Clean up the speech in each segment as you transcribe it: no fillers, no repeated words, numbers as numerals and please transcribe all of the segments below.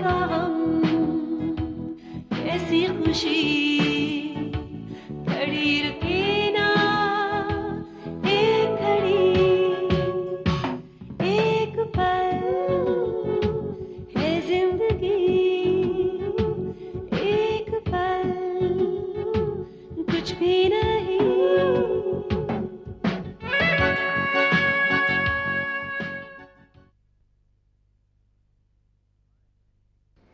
का गम, कैसी खुशी खड़ी रुके ना एक घड़ी, एक पल है जिंदगी, एक पल कुछ भी नहीं।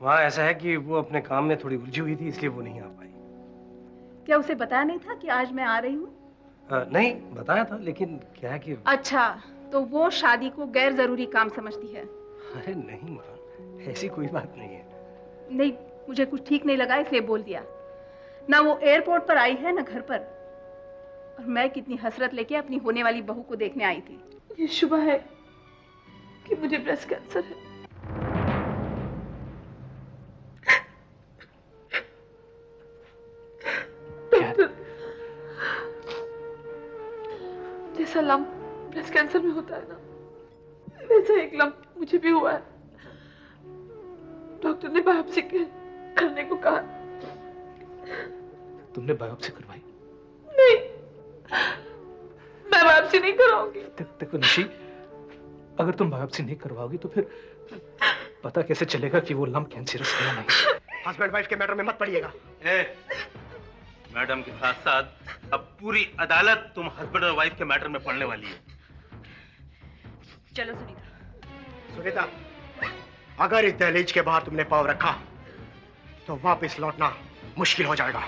वहाँ ऐसा है कि वो अपने काम में थोड़ी उलझी हुई थी, इसलिए वो नहीं आ पाई। क्या उसे बताया नहीं था कि आज मैं आ रही हूँ? नहीं बताया था, लेकिन क्या है कि अच्छा, तो वो शादी को गैर जरूरी काम समझती है? अरे नहीं माँ, ऐसी कोई बात नहीं है। नहीं, मुझे कुछ ठीक नहीं लगा इसलिए बोल दिया। ना वो एयरपोर्ट पर आई है ना घर पर, और मैं कितनी हसरत लेके अपनी होने वाली बहू को देखने आई थी। ये शुभ है कि मुझे ब्रेस्ट कैंसर है। जैसा लम्प ब्रेस्ट कैंसर में होता है ना, वैसा एक लम्प मुझे भी हुआ है। डॉक्टर ने बायोप्सी करने को कहा। तुमने बायोप्सी करवाई? नहीं, मैं बायोप्सी नहीं कराऊंगी। देखो निशी, अगर तुम बायोप्सी नहीं करवाओगी तो फिर पता कैसे चलेगा कि वो लम्प कैंसरस है या नहीं? हस्बैंड वाइफ के मैटर में मत पड़िएगा। मैडम के साथ साथ अब पूरी अदालत तुम हस्बैंड और वाइफ के मैटर में पड़ने वाली है। चलो सुनीता। सुनीता, अगर इस दहलीज के बाहर तुमने पाँव रखा तो वापस लौटना मुश्किल हो जाएगा।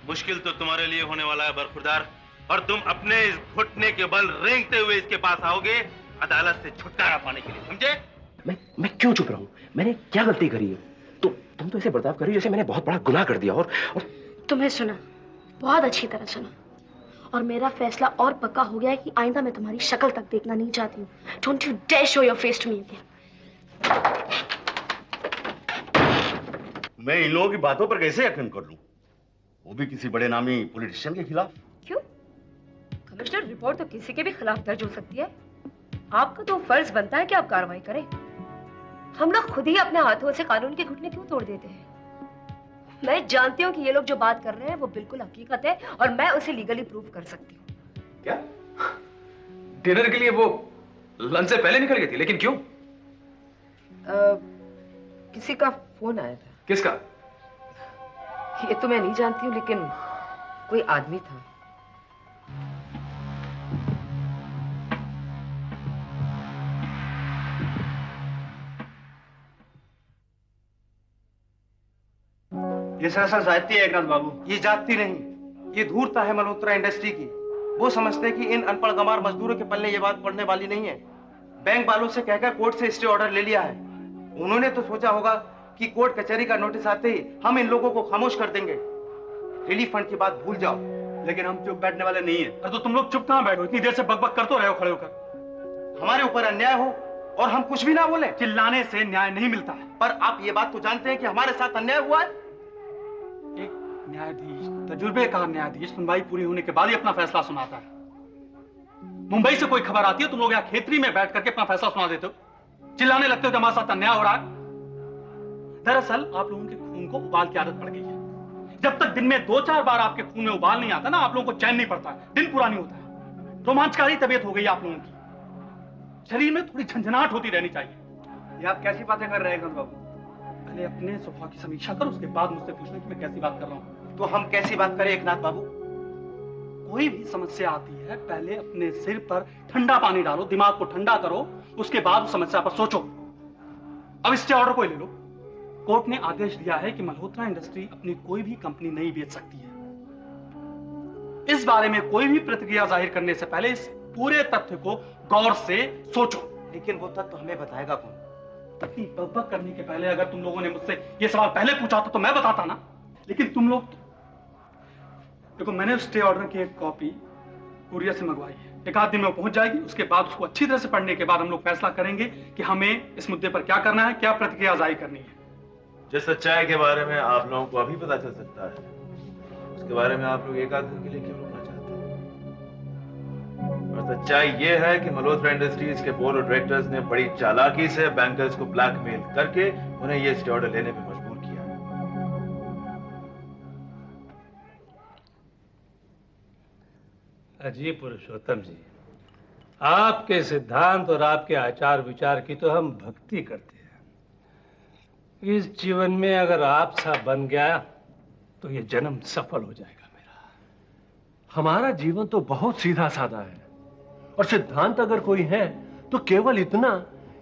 मुश्किल तो तुम्हारे लिए होने वाला है बरखुरदार, और तुम अपने इस घुटने के बल रेंगते हुए इसके पास आओगे अदालत से छुटकारा पाने के लिए, समझे? मैं क्यों चुप रहूं? मैंने क्या गलती करी है? तुम तो ऐसे बर्ताव कर रही हो जैसे मैंने बहुत बड़ा गुनाह कर दिया। और तुम्हें सुना, बहुत अच्छी तरह सुना, और मेरा फैसला और पक्का हो गया है कि आइंदा मैं तुम्हारी शक्ल तक देखना नहीं चाहती हूँ। Don't you dare show your face to me again. मैं इन लोगों की बातों पर कैसे यकीन कर लूं? वो भी किसी बड़े नामी पॉलिटिशियन के खिलाफ। क्यों? कमिश्नर, रिपोर्ट तो किसी के भी खिलाफ दर्ज हो सकती है। आपका तो फर्ज बनता है कि आप कार्रवाई करें। हम लोग खुद ही अपने हाथों से कानून के घुटने क्यों तोड़ देते हैं? मैं जानती हूँ कि ये लोग जो बात कर रहे हैं वो बिल्कुल हकीकत है, और मैं उसे लीगली प्रूव कर सकती हूँ। क्या? डिनर के लिए वो लंच से पहले निकल गई थी, लेकिन क्यों? किसी का फोन आया था। किसका? ये तो मैं नहीं जानती हूँ, लेकिन कोई आदमी था। ये सरासर जाती है एकनाथ बाबू। ये जाती नहीं, ये धूर्ता है मल्होत्रा इंडस्ट्री की। वो समझते हैं कि इन अनपढ़ गंवार मजदूरों के पल्ले ये बात पड़ने वाली नहीं है। बैंक वालों से कहकर कोर्ट से स्टे ऑर्डर ले लिया है। उन्होंने तो सोचा होगा कि कोर्ट कचहरी का नोटिस आते ही हम इन लोगों को खामोश कर देंगे। रिलीफ फंड की बात भूल जाओ। लेकिन हम चुप बैठने वाले नहीं है। अरे तो तुम लोग चुप कहां बैठो? इतनी देर से बकबक कर तो रहे हो खड़े होकर। हमारे ऊपर अन्याय हो और हम कुछ भी ना बोले। चिल्लाने से न्याय नहीं मिलता है। पर आप ये बात तो जानते हैं कि हमारे साथ अन्याय हुआ है। एक न्यायाधीश, तजुर्बेकार न्यायाधीश, सुनवाई पूरी होने के बाद ही अपना फैसला सुनाता है। मुंबई से कोई खबर आती है, तुम लोग यहाँ खेतरी में बैठ करके अपना फैसला सुना देते हो, चिल्लाने लगते हो कि हमारे साथ अन्याय हो रहा है। दरअसल आप लोगों के खून को उबाल की आदत पड़ गई है। जब तक दिन में 2-4 बार आपके खून में उबाल नहीं आता ना, आप लोगों को चैन नहीं पड़ता है, दिन पूरा नहीं होता है। रोमांचकारी तबीयत हो गई आप लोगों की। शरीर में थोड़ी झंझनाहट होती रहनी चाहिए। ये आप कैसी बातें कर रहे हैं एकनाथ बाबू? पहले अपने स्वभाव की समीक्षा कर, उसके बाद मुझसे पूछना कि मैं कैसी बात कर रहा हूँ। तो हम कैसी बात करें एकनाथ बाबू? कोई भी समस्या आती है, पहले अपने सिर पर ठंडा पानी डालो, दिमाग को ठंडा करो, उसके बाद उस समस्या पर सोचो। अब स्टे ऑर्डर को ले लो। कोर्ट ने आदेश दिया है कि मल्होत्रा इंडस्ट्री अपनी कोई भी कंपनी नहीं बेच सकती है। इस बारे में कोई भी प्रतिक्रिया जाहिर करने से पहले इस पूरे तथ्य को गौर से सोचो। लेकिन वो तथ्य हमें बताएगा कौन? इतनी बकबक करने के पहले अगर तुम लोगों ने मुझसे ये सवाल पहले पूछा था तो मैं बताता ना। लेकिन तुम लोग देखो, मैंने स्टे ऑर्डर की एक कॉपी कुरियर से मंगवाई है। एक आध दिन में पहुंच जाएगी। उसके बाद उसको अच्छी तरह से पढ़ने के बाद हम लोग फैसला करेंगे कि हमें इस मुद्दे पर क्या करना है, क्या प्रतिक्रिया जाहिर करनी है। जिस सच्चाई के बारे में आप लोगों को अभी पता चल सकता है, उसके बारे में आप लोग एक आध दिन के लिए क्यों रुकना चाहते हैं? और सच्चाई ये है कि मल्होत्रा इंडस्ट्रीज के बोर्ड ऑफ डायरेक्टर्स ने बड़ी चालाकी से बैंकर्स को ब्लैकमेल करके उन्हें ये स्टे ऑर्डर लेने पे मजबूर किया है। अजी पुरुषोत्तम जी, आपके सिद्धांत और आपके आचार विचार की तो हम भक्ति करते हैं। इस जीवन में अगर आप सा बन गया तो ये जन्म सफल हो जाएगा मेरा। हमारा जीवन तो बहुत सीधा साधा है और सिद्धांत अगर कोई है तो केवल इतना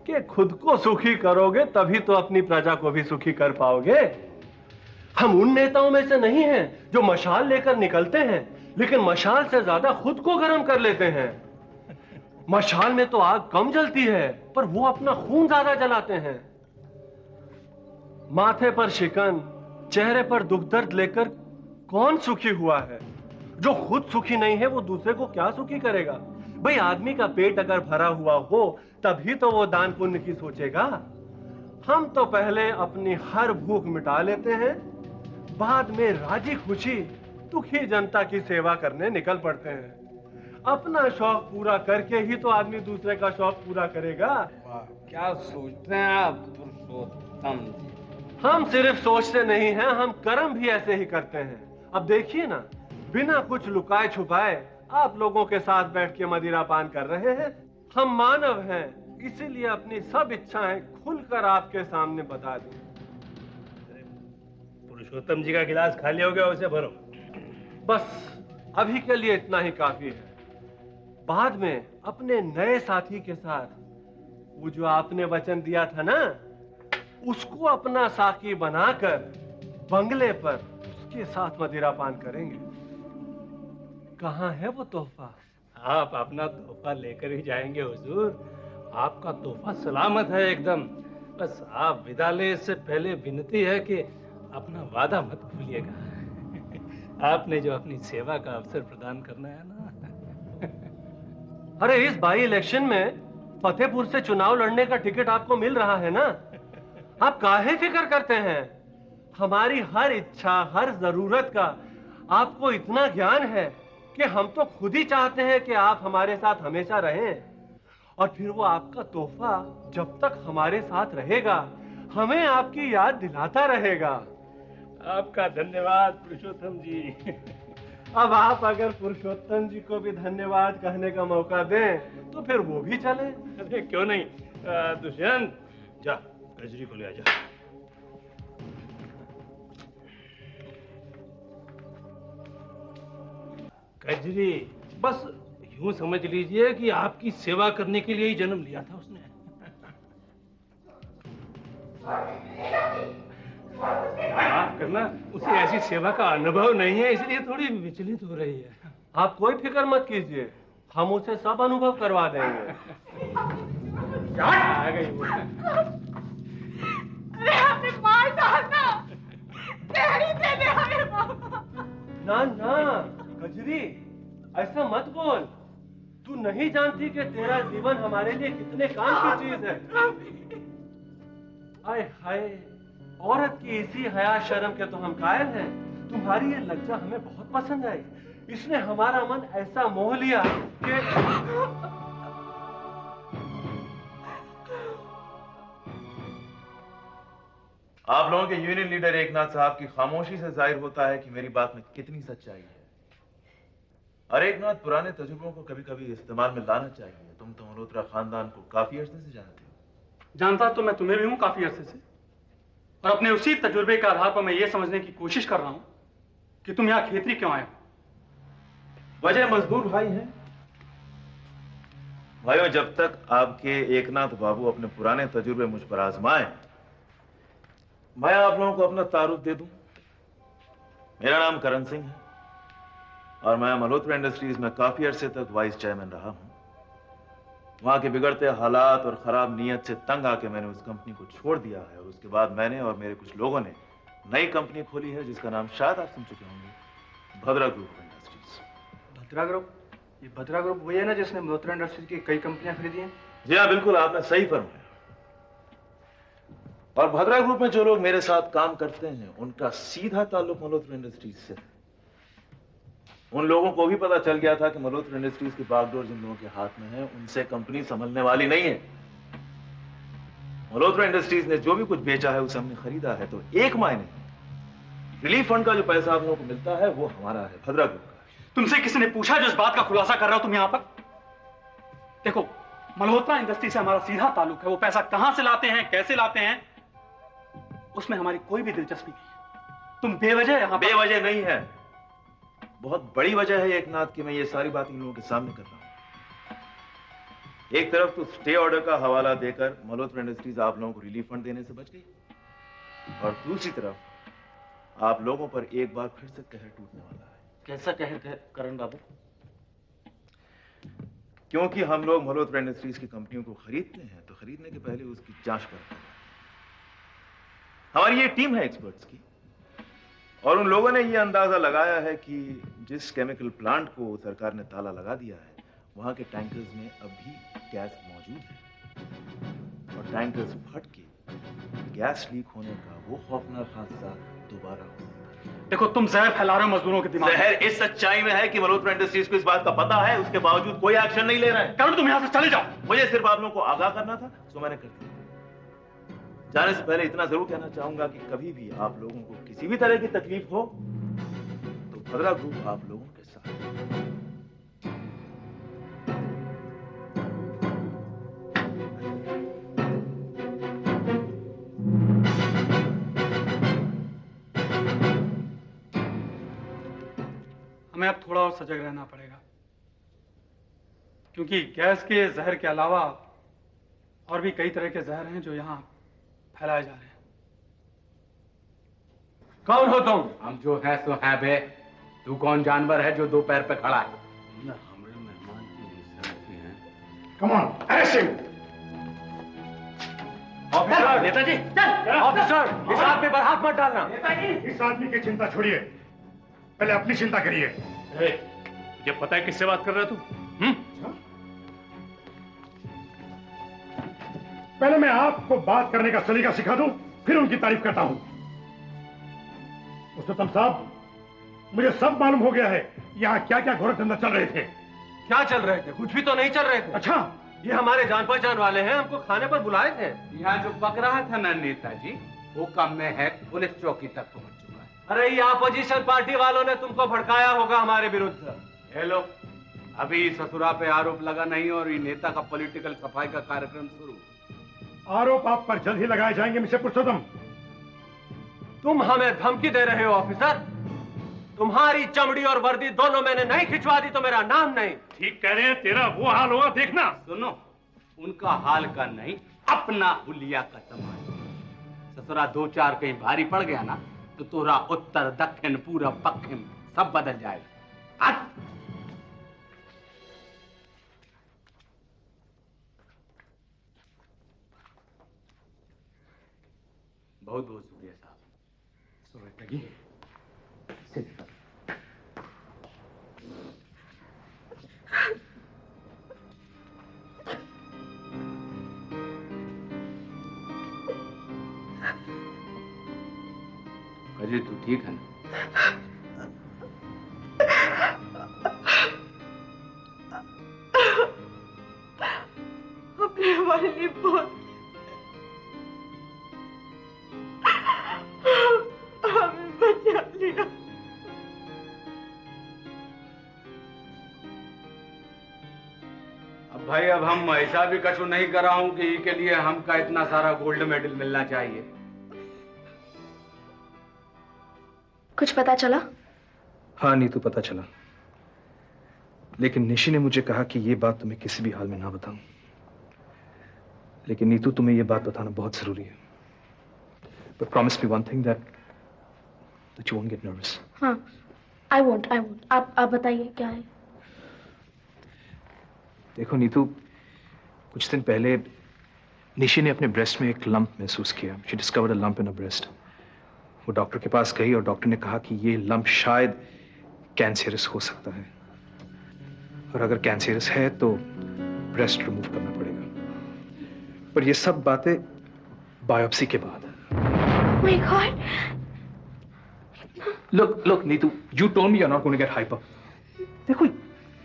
कि खुद को सुखी करोगे तभी तो अपनी प्रजा को भी सुखी कर पाओगे। हम उन नेताओं में से नहीं हैं जो मशाल लेकर निकलते हैं लेकिन मशाल से ज्यादा खुद को गर्म कर लेते हैं। मशाल में तो आग कम जलती है पर वो अपना खून ज्यादा जलाते हैं। माथे पर शिकन, चेहरे पर दुख दर्द लेकर कौन सुखी हुआ है? जो खुद सुखी नहीं है वो दूसरे को क्या सुखी करेगा? भाई आदमी का पेट अगर भरा हुआ हो तभी तो वो दान पुण्य की सोचेगा। हम तो पहले अपनी हर भूख मिटा लेते हैं, बाद में राजी खुशी दुखी जनता की सेवा करने निकल पड़ते हैं। अपना शौक पूरा करके ही तो आदमी दूसरे का शौक पूरा करेगा। क्या सोचते हैं आप पुरुषोत्तम जी? हम सिर्फ सोचते नहीं हैं, हम कर्म भी ऐसे ही करते हैं। अब देखिए ना, बिना कुछ लुकाए छुपाए आप लोगों के साथ बैठ के मदिरा पान कर रहे हैं। हम मानव हैं, इसीलिए अपनी सब इच्छाएं खुलकर आपके सामने बता दें। पुरुषोत्तम जी का गिलास खाली हो गया, उसे भरो। बस अभी के लिए इतना ही काफी है। बाद में अपने नए साथी के साथ वो जो आपने वचन दिया था ना, उसको अपना साकी बनाकर बंगले पर उसके साथ मदिरा पान करेंगे। कहाँ है वो तोहफा? आप अपना तोहफा लेकर ही जाएंगे हुजूर। आपका तोहफा सलामत है एकदम। बस आप विदा ले इससे पहले विनती है कि अपना वादा मत भूलिएगा। आपने जो अपनी सेवा का अवसर प्रदान करना है ना। अरे इस बाई इलेक्शन में फतेहपुर से चुनाव लड़ने का टिकट आपको मिल रहा है ना, आप काहे फिक्र करते हैं? हमारी हर इच्छा, हर जरूरत का आपको इतना ज्ञान है कि हम तो खुद ही चाहते हैं कि आप हमारे साथ हमेशा रहें। और फिर वो आपका तोहफा जब तक हमारे साथ रहेगा हमें आपकी याद दिलाता रहेगा। आपका धन्यवाद पुरुषोत्तम जी। अब आप अगर पुरुषोत्तम जी को भी धन्यवाद कहने का मौका दें तो फिर वो भी चले। अरे क्यों नहीं। दुष्यंत जा कजरी को ले आ जा। कजरी बस यूं समझ लीजिए कि आपकी सेवा करने के लिए ही जन्म लिया था उसने। माफ करना, उसे ऐसी सेवा का अनुभव नहीं है इसलिए थोड़ी विचलित हो रही है। आप कोई फिक्र मत कीजिए, हम उसे सब अनुभव करवा देंगे। आ गई वो। अरे हमें मार डालना, तेरी दे दे हमें बाबा। ना ना कजरी, ऐसा मत बोल। तू नहीं जानती कि तेरा जीवन हमारे लिए कितने काम की चीज है। आय हाय, औरत की इसी हया शर्म के तो हम कायल हैं। तुम्हारी ये लज्जा हमें बहुत पसंद आई, इसने हमारा मन ऐसा मोह लिया कि आप लोगों के यूनियन लीडर एकनाथ साहब की खामोशी से जाहिर होता है कि मेरी बात में कितनी सच्चाई है। और एकनाथ, पुराने तजुर्बों को कभी कभी इस्तेमाल में लाना चाहिए। तुम तो मल्होत्रा खानदान को काफी अरसे से जानते हो। जानता तो मैं तुम्हें भी हूं काफी अरसे से, और अपने उसी तजुर्बे के आधार पर मैं ये समझने की कोशिश कर रहा हूं कि तुम यहां खेतरी क्यों आए हो। वजह मजदूर भाई हैं। भाइयों, जब तक आपके एकनाथ बाबू अपने पुराने तजुर्बे मुझ पर आजमाए, मैं आप लोगों को अपना तारुफ दे दूं। मेरा नाम करण सिंह है और मैं मल्होत्रा इंडस्ट्रीज में काफी अरसे तक वाइस चेयरमैन रहा हूं। वहां के बिगड़ते हालात और खराब नीयत से तंग आके मैंने उस कंपनी को छोड़ दिया है और उसके बाद मैंने और मेरे कुछ लोगों ने नई कंपनी खोली है जिसका नाम शायद आप सुन चुके होंगे, भद्रा ग्रुप इंडस्ट्रीज। भद्रा ग्रुप? ये भद्रा ग्रुप वही है ना जिसने मल्होत्रा इंडस्ट्रीज की कई कंपनियां खरीदी हैं? जी हाँ, बिल्कुल, आपने सही फरमाया। और भद्रा ग्रुप में जो लोग मेरे साथ काम करते हैं उनका सीधा ताल्लुक मल्होत्रा इंडस्ट्रीज से। उन लोगों को भी पता चल गया था कि मल्होत्रा इंडस्ट्रीज की बागडोर जिन लोगों के हाथ में है उनसे कंपनी संभलने वाली नहीं है। मल्होत्रा इंडस्ट्रीज ने जो भी कुछ बेचा है उसे हमने खरीदा है, तो एक मायने रिलीफ फंड का जो पैसा आप लोगों को मिलता है वो हमारा है, भद्रा ग्रुप का। तुमसे किसी ने पूछा जो इस बात का खुलासा कर रहे हो तुम यहां पर? देखो, मल्होत्रा इंडस्ट्री से हमारा सीधा ताल्लुक है। वो पैसा कहां से लाते हैं, कैसे लाते हैं, उसमें हमारी कोई भी दिलचस्पी नहीं है। तुम बेवजह यहां बेवजह नहीं है, बहुत बड़ी वजह है एकनाथ कि मैं ये सारी बात इन लोगों के सामने कर रहा हूं। एक तरफ तो स्टे ऑर्डर का हवाला देकर मल्होत्रा इंडस्ट्रीज आप लोगों को रिलीफ फंड देने से बच गई, और दूसरी तरफ आप लोगों पर एक बार फिर से कहर टूटने वाला है। कैसा कहर करण बाबू? क्योंकि हम लोग मल्होत्रा इंडस्ट्रीज की कंपनियों को खरीदते हैं तो खरीदने के पहले उसकी जांच करते हैं। हमारी ये टीम है एक्सपर्ट्स की, और उन लोगों ने ये अंदाजा लगाया है कि जिस केमिकल प्लांट को सरकार ने ताला लगा दिया है वहां के टैंकर्स में अभी गैस मौजूद है, और टैंकर्स फट के गैस लीक होने का वो खौफनाक हादसा दोबारा हो सकता है। देखो, तुम जहर फैला रहे हो मजदूरों के दिमाग में। जहर इस सच्चाई में है कि मल्होत्रा इंडस्ट्रीज को इस बात का पता है, उसके बावजूद कोई एक्शन नहीं ले रहे हैं। करण, तुम यहां से चले जाओ। मुझे सिर्फ आप लोगों को आगाह करना था, तो मैंने कर दिया। जाने से पहले इतना जरूर कहना चाहूंगा कि कभी भी आप लोगों को किसी भी तरह की तकलीफ हो तो भद्रा ग्रुप आप लोगों के साथ है। हमें अब थोड़ा और सजग रहना पड़ेगा, क्योंकि गैस के जहर के अलावा और भी कई तरह के जहर हैं जो यहां फैलाए जा रहे हैं। कौन हो तुम? हम जो है सो है बे। तू कौन जानवर है जो दो पैर पे खड़ा है? हमारे मेहमान की हैं। कम ऑन, ऐसे ऑफिसर, नेताजी, ऑफिसर, इस आदमी पर हाथ मत डालना। इस आदमी की चिंता छोड़िए, पहले अपनी चिंता करिए। ये पता है किससे बात कर रहा है तू? पहले मैं आपको बात करने का सलीका सिखा दूं, फिर उनकी तारीफ करता हूं। मुस्तफा साहब, मुझे सब मालूम हो गया है यहाँ क्या क्या घोर धंधा चल रहे थे। क्या चल रहे थे? कुछ भी तो नहीं चल रहे थे। अच्छा, ये हमारे जान पहचान वाले हैं, हमको खाने पर बुलाए थे। यहाँ जो पक रहा था ना नेताजी, वो कम में है पुलिस चौकी तक पहुंच चुका है। अरे ये अपोजिशन पार्टी वालों ने तुमको भड़काया होगा हमारे विरुद्ध। ये लो, अभी ससुरा पे आरोप लगा नहीं और ये नेता का पॉलिटिकल सफाई का कार्यक्रम शुरू। आरोप आप पर जल्द ही लगाए जाएंगे मिस्टर पुरुषोत्तम। तुम हमें धमकी दे रहे हो ऑफिसर? तुम्हारी चमड़ी और वर्दी दोनों मैंने नहीं खिंचवा दी तो मेरा नाम नहीं। ठीक कह रहे हैं, तेरा वो हाल होगा देखना। सुनो, उनका हाल का नहीं, अपना हुलिया का संभाल। ससुरा दो चार कहीं भारी पड़ गया ना तो तोरा उत्तर दक्षिण पूरब पश्चिम सब बदल जाएगा। बहुत बहुत शुक्रिया साहब। अजय, तू ठीक है ना? आपने हमारे लिए बहुत हमें बचा लिया। अब भाई, अब हम ऐसा भी कछु नहीं कर रहा हूं कि के लिए हमका इतना सारा गोल्ड मेडल मिलना चाहिए। कुछ पता चला? हाँ नीतू, पता चला, लेकिन निशी ने मुझे कहा कि ये बात तुम्हें किसी भी हाल में ना बताऊं। लेकिन नीतू, तुम्हें ये बात बताना बहुत जरूरी है। But promise me one thing, that you won't get nervous. हाँ, I won't. आप बताइए क्या है? देखो नीतू, कुछ दिन पहले निशी ने अपने ब्रेस्ट में एक लंप महसूस किया। She discovered a lump in her breast. वो डॉक्टर के पास गई और डॉक्टर ने कहा कि ये लंप शायद कैंसरस हो सकता है, और अगर कैंसरस है तो ब्रेस्ट रिमूव करना पड़ेगा। पर ये सब बातें बायोप्सी के बाद। Oh my God! Look, Neetu, you told me you're not going to get hyper. देखो,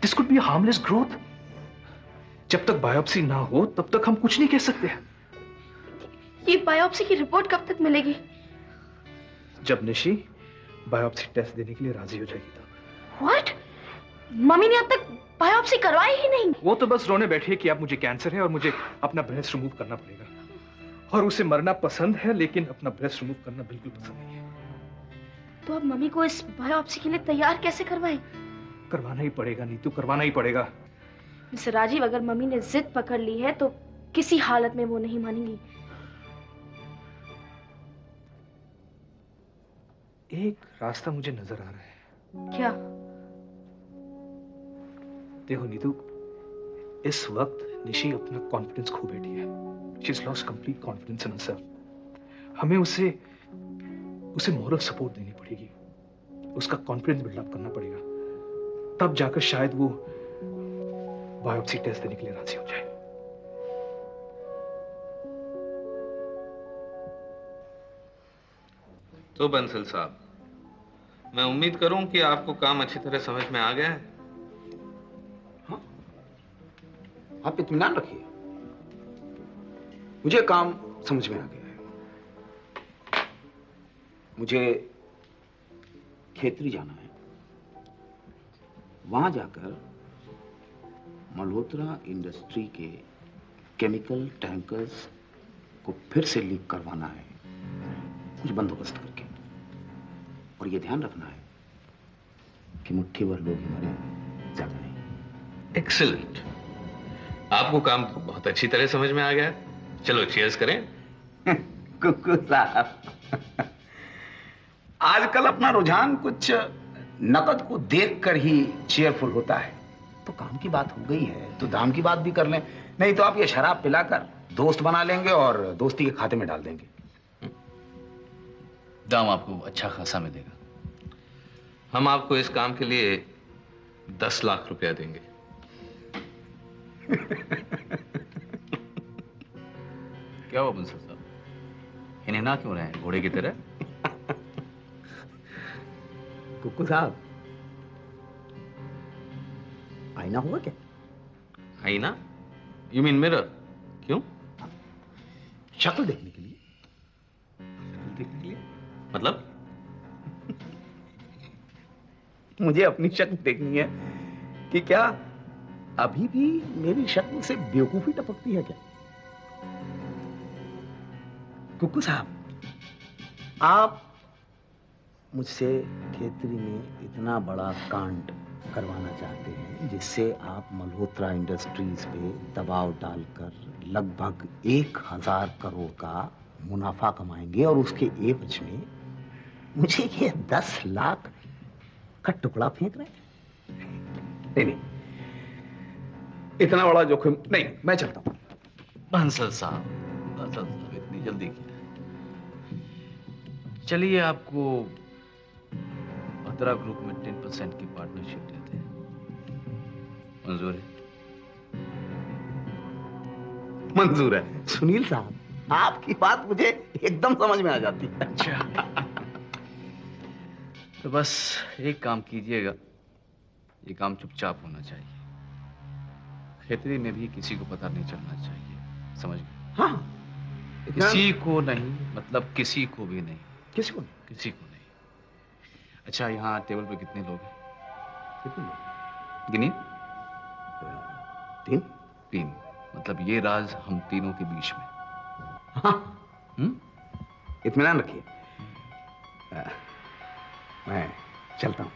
this could be harmless growth. जब तक बायोप्सी ना हो तब तक हम कुछ नहीं कह सकते। ये बायोप्सी की रिपोर्ट कब तक मिलेगी? जब निशी बायोप्सी टेस्ट देने के लिए राजी हो जाएगी तब। What? मम्मी ने अब तक बायोप्सी करवाई ही नहीं। वो तो बस रोने बैठी है कि अब मुझे कैंसर है और मुझे अपना ब्रेस्ट रिमूव करना पड़ेगा, और उसे मरना पसंद है लेकिन अपना ब्रेस्ट रिमूव करना बिल्कुल पसंद नहीं है। तो अब मम्मी को इस बायोप्सी के लिए तैयार कैसे करवाएं? करवाना ही पड़ेगा नीतू, करवाना ही पड़ेगा। मिस्टर राजीव, अगर मम्मी ने जिद पकड़ ली है तो किसी हालत में वो नहीं मानेंगी। एक रास्ता मुझे नजर आ रहा है। क्या? देखो नीतू, इस वक्त निशी अपना कॉन्फिडेंस खो बैठी है। She has lost complete confidence in herself. हमें उसे मॉरल सपोर्ट देनी पड़ेगी, उसका कॉन्फिडेंस बिल्डअप करना पड़ेगा, तब जाकर शायद वो बायोप्सी टेस्ट देने के लिए राजी हो जाए। तो बंसल साहब, मैं उम्मीद करूं कि आपको काम अच्छी तरह समझ में आ गया है। हाँ, आप इत्मीनान रखिए, मुझे काम समझ में आ गया है। मुझे खेतरी जाना है, वहां जाकर मल्होत्रा इंडस्ट्री के केमिकल टैंकर्स को फिर से लीक करवाना है, कुछ बंदोबस्त करके। और ये ध्यान रखना है कि मुट्ठी भर लोग ही मरे, ज्यादा नहीं। एक्सीलेंट, आपको काम बहुत अच्छी तरह समझ में आ गया है। चलो चीयर्स करें। कुकू साहब, आजकल अपना रुझान कुछ नकद को देखकर ही चेयरफुल होता है। तो काम की बात हो गई है तो दाम की बात भी कर लें, नहीं तो आप ये शराब पिलाकर दोस्त बना लेंगे और दोस्ती के खाते में डाल देंगे। दाम आपको अच्छा खासा मिलेगा। हम आपको इस काम के लिए 10 लाख रुपया देंगे। क्या हुआ बंसल साहब, हिनहिना क्यों रहे हैं घोड़े की तरह? कुकू साहब, आईना हुआ क्या? आईना? You mean mirror? क्यों? शक्ल देखने के लिए। देखने के लिए मतलब? मुझे अपनी शक्ल देखनी है कि क्या अभी भी मेरी शक्ल से बेवकूफी टपकती है क्या? कुकू साहब, आप मुझसे खेतरी में इतना बड़ा कांड करवाना चाहते हैं जिससे आप मल्होत्रा इंडस्ट्रीज पे दबाव डालकर लगभग 1000 करोड़ का मुनाफा कमाएंगे, और उसके एवज में मुझे ये 10 लाख का टुकड़ा फेंक रहे हैं। नहीं, इतना बड़ा जोखिम नहीं, मैं चलता हूं। बंसल साहब, इतनी जल्दी क्या? चलिए, आपको भद्रा ग्रुप में 10% की पार्टनरशिप देते हैं, मंजूर है? मंजूर है। सुनील साहब, आपकी बात मुझे एकदम समझ में आ जाती है। अच्छा, तो बस एक काम कीजिएगा, ये काम चुपचाप होना चाहिए, खेतरी में भी किसी को पता नहीं चलना चाहिए, समझ गए? हाँ, किसी को नहीं, मतलब किसी को भी नहीं। किसी को नहीं? किसी को नहीं। अच्छा, यहाँ टेबल पे कितने लोग हैं? कितने लोग? गिनिए। 3। 3, मतलब ये राज हम तीनों के बीच में। हाँ, इत्मीनान रखिए, मैं चलता हूं।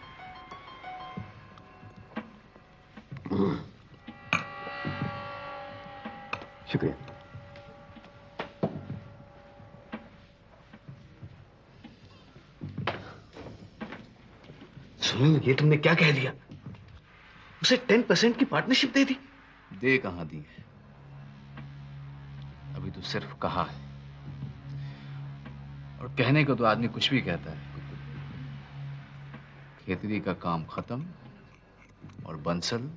शुक्रिया। सुनील, ये तुमने क्या कह दिया? उसे 10% की पार्टनरशिप दे दी? दे कहां दी है, अभी तो सिर्फ कहा है, और कहने को तो आदमी कुछ भी कहता है। खेतरी का काम खत्म और बंसल